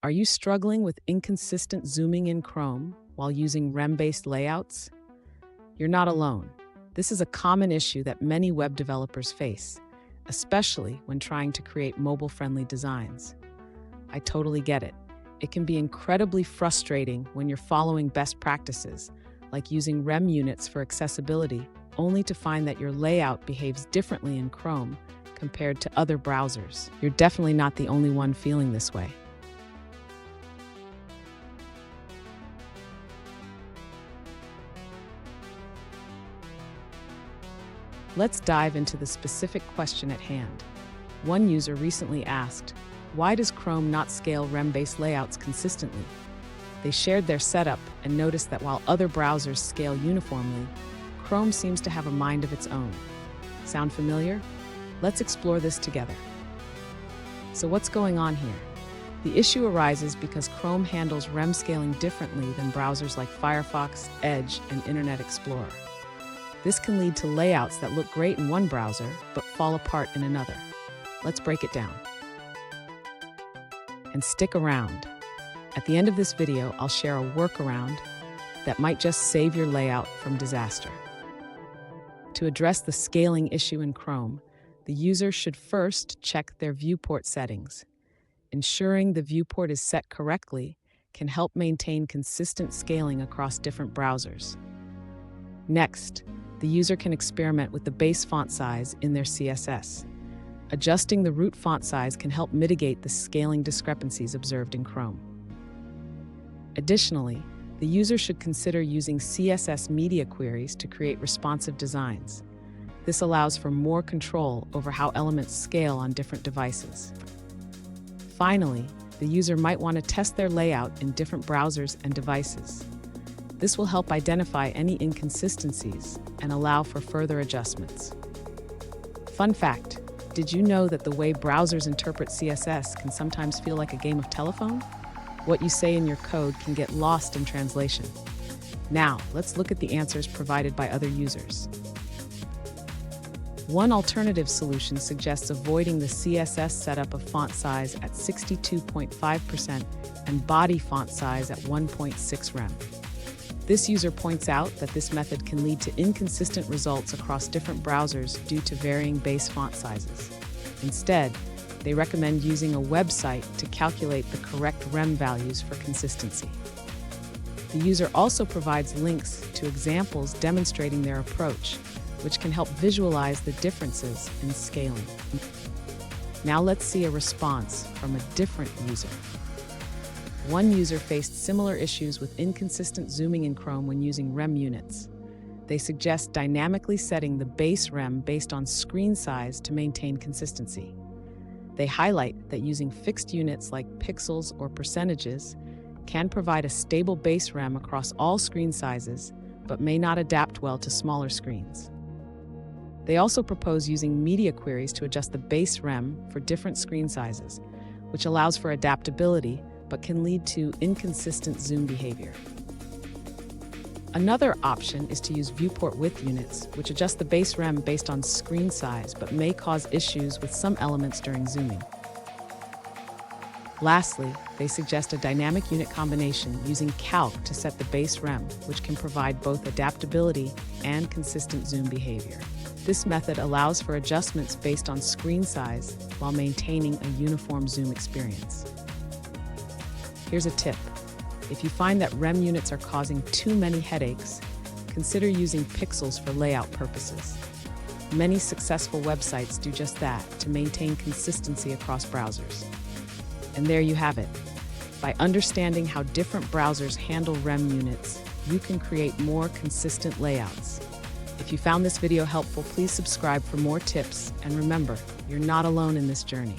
Are you struggling with inconsistent zooming in Chrome while using REM-based layouts? You're not alone. This is a common issue that many web developers face, especially when trying to create mobile-friendly designs. I totally get it. It can be incredibly frustrating when you're following best practices, like using REM units for accessibility, only to find that your layout behaves differently in Chrome compared to other browsers. You're definitely not the only one feeling this way. Let's dive into the specific question at hand. One user recently asked, why does Chrome not scale REM-based layouts consistently? They shared their setup and noticed that while other browsers scale uniformly, Chrome seems to have a mind of its own. Sound familiar? Let's explore this together. So what's going on here? The issue arises because Chrome handles REM scaling differently than browsers like Firefox, Edge, and Internet Explorer. This can lead to layouts that look great in one browser, but fall apart in another. Let's break it down. And stick around. At the end of this video, I'll share a workaround that might just save your layout from disaster. To address the scaling issue in Chrome, the user should first check their viewport settings. Ensuring the viewport is set correctly can help maintain consistent scaling across different browsers. Next, the user can experiment with the base font size in their CSS. Adjusting the root font size can help mitigate the scaling discrepancies observed in Chrome. Additionally, the user should consider using CSS media queries to create responsive designs. This allows for more control over how elements scale on different devices. Finally, the user might want to test their layout in different browsers and devices. This will help identify any inconsistencies and allow for further adjustments. Fun fact, did you know that the way browsers interpret CSS can sometimes feel like a game of telephone? What you say in your code can get lost in translation. Now, let's look at the answers provided by other users. One alternative solution suggests avoiding the CSS setup of font size at 62.5% and body font size at 1.6 rem. This user points out that this method can lead to inconsistent results across different browsers due to varying base font sizes. Instead, they recommend using a website to calculate the correct REM values for consistency. The user also provides links to examples demonstrating their approach, which can help visualize the differences in scaling. Now let's see a response from a different user. One user faced similar issues with inconsistent zooming in Chrome when using REM units. They suggest dynamically setting the base REM based on screen size to maintain consistency. They highlight that using fixed units like pixels or percentages can provide a stable base REM across all screen sizes, but may not adapt well to smaller screens. They also propose using media queries to adjust the base REM for different screen sizes, which allows for adaptability but can lead to inconsistent zoom behavior. Another option is to use viewport width units, which adjust the base REM based on screen size but may cause issues with some elements during zooming. Lastly, they suggest a dynamic unit combination using calc to set the base REM, which can provide both adaptability and consistent zoom behavior. This method allows for adjustments based on screen size while maintaining a uniform zoom experience. Here's a tip. If you find that REM units are causing too many headaches, consider using pixels for layout purposes. Many successful websites do just that to maintain consistency across browsers. And there you have it. By understanding how different browsers handle REM units, you can create more consistent layouts. If you found this video helpful, please subscribe for more tips, and remember, you're not alone in this journey.